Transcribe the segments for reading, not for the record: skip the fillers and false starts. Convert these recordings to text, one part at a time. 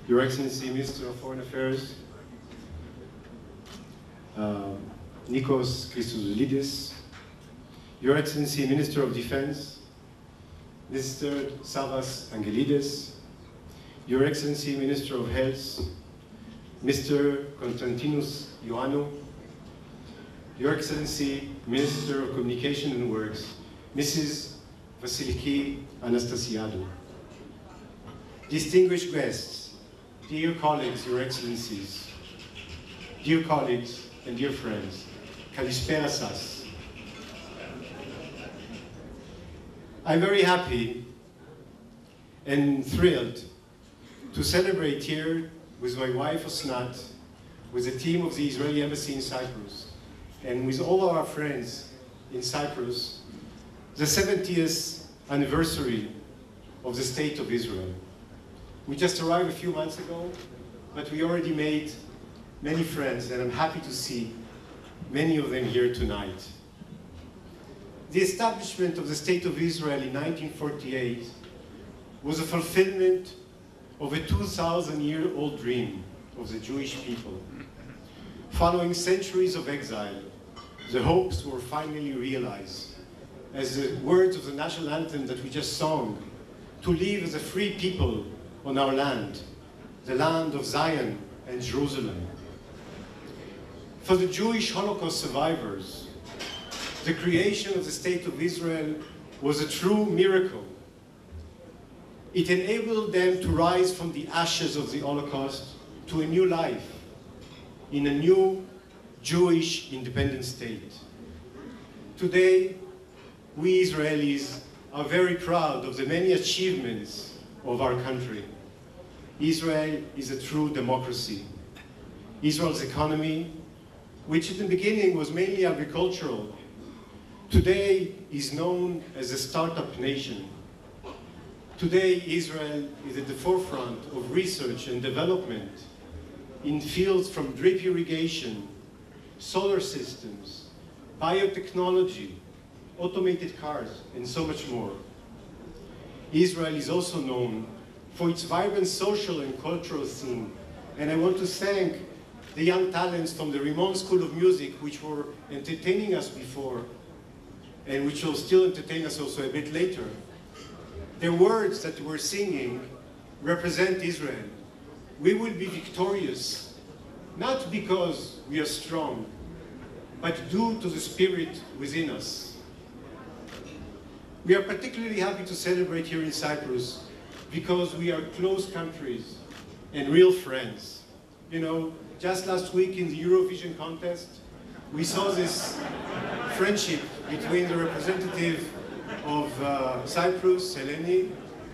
Your Excellency, Minister of Foreign Affairs, Nikos Christodoulidis, Your Excellency, Minister of Defense, Mr. Savas Angelidis, Your Excellency, Minister of Health, Mr. Konstantinos Ioannou, Your Excellency, Minister of Communication and Works, Mrs. Vasiliki Anastasiadou. Distinguished guests, dear colleagues, Your Excellencies, dear colleagues and dear friends, Kalispera Sas. I'm very happy and thrilled to celebrate here with my wife Osnat, with the team of the Israeli Embassy in Cyprus, and with all our friends in Cyprus, the 70th anniversary of the State of Israel. We just arrived a few months ago, but we already made many friends, and I'm happy to see many of them here tonight. The establishment of the State of Israel in 1948 was a fulfillment of a 2,000-year-old dream of the Jewish people. Following centuries of exile, the hopes were finally realized, as the words of the national anthem that we just sung, to live as a free people on our land, the land of Zion and Jerusalem. For the Jewish Holocaust survivors, the creation of the State of Israel was a true miracle. It enabled them to rise from the ashes of the Holocaust to a new life in a new Jewish independent state. Today, we Israelis are very proud of the many achievements of our country. Israel is a true democracy. Israel's economy, which in the beginning was mainly agricultural, today is known as a startup nation. Today, Israel is at the forefront of research and development in fields from drip irrigation, solar systems, biotechnology, automated cars, and so much more. Israel is also known for its vibrant social and cultural scene, and I want to thank the young talents from the Rimon School of Music, which were entertaining us before, and which will still entertain us also a bit later. The words that we're singing represent Israel. We will be victorious, not because we are strong, but due to the spirit within us. We are particularly happy to celebrate here in Cyprus because we are close countries and real friends. You know, just last week in the Eurovision contest, we saw this friendship between the representative of Cyprus, Eleni,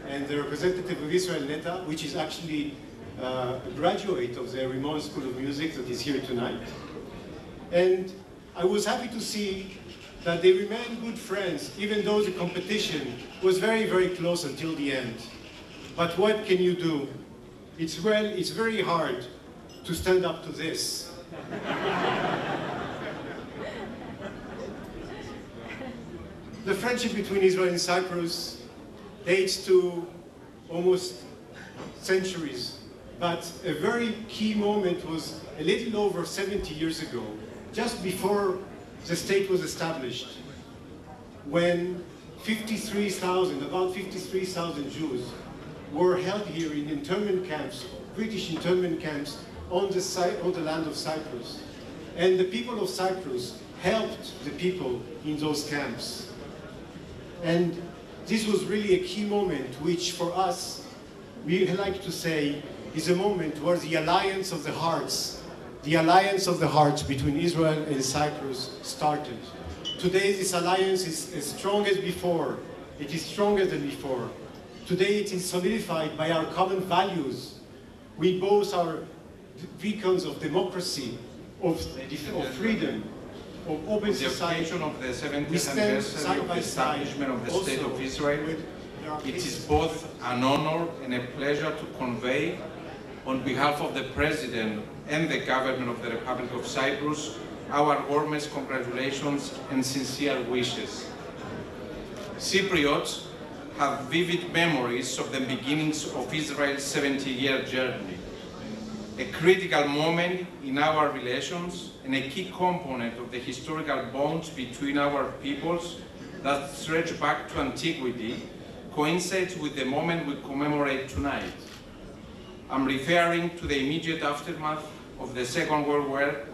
and the representative of Israel, Neta, which is actually a graduate of the Rimon School of Music that is here tonight. And I was happy to see that they remained good friends, even though the competition was very, very close until the end. But what can you do? It's very hard to stand up to this. The friendship between Israel and Cyprus dates to almost centuries, but a very key moment was a little over 70 years ago, just before the state was established, when about 53,000 Jews were held here in internment camps, British internment camps, on the land of Cyprus. And the people of Cyprus helped the people in those camps. And this was really a key moment, which for us, we like to say, is a moment where the alliance of the hearts between Israel and Cyprus started. Today, this alliance is as strong as before. It is stronger than before. Today, it is solidified by our common values. We both are beacons of democracy, of freedom, of open On the society. occasion of the 70th We stand anniversary side of by the side establishment of the also State of Israel, with our it is cases. both an honor and a pleasure to convey, on behalf of the President and the government of the Republic of Cyprus, our warmest congratulations and sincere wishes. Cypriots have vivid memories of the beginnings of Israel's 70-year journey, a critical moment in our relations and a key component of the historical bonds between our peoples that stretch back to antiquity, coincides with the moment we commemorate tonight. I'm referring to the immediate aftermath of the Second World War,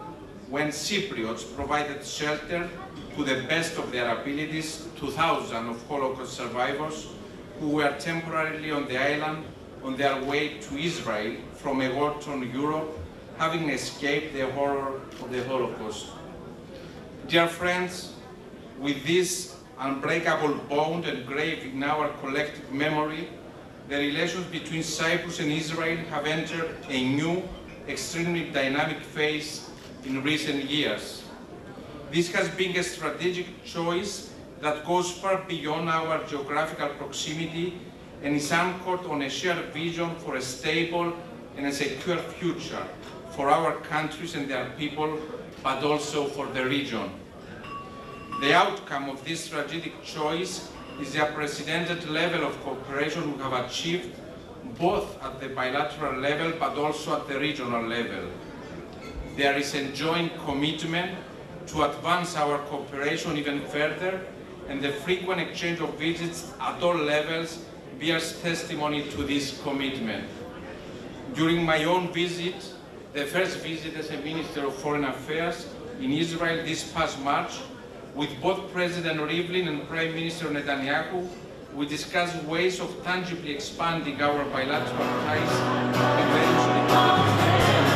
when Cypriots provided shelter to the best of their abilities to thousands of Holocaust survivors who were temporarily on the island on their way to Israel from a war-torn Europe, having escaped the horror of the Holocaust. Dear friends, with this unbreakable bond engraved in our collective memory, the relations between Cyprus and Israel have entered a new, extremely dynamic phase in recent years. This has been a strategic choice that goes far beyond our geographical proximity and is anchored on a shared vision for a stable and a secure future for our countries and their people, but also for the region. The outcome of this strategic choice is the unprecedented level of cooperation we have achieved, both at the bilateral level but also at the regional level. There is a joint commitment to advance our cooperation even further, and the frequent exchange of visits at all levels bears testimony to this commitment. During my own visit, the first visit as a Minister of Foreign Affairs in Israel this past March, with both President Rivlin and Prime Minister Netanyahu, we discussed ways of tangibly expanding our bilateral ties and eventually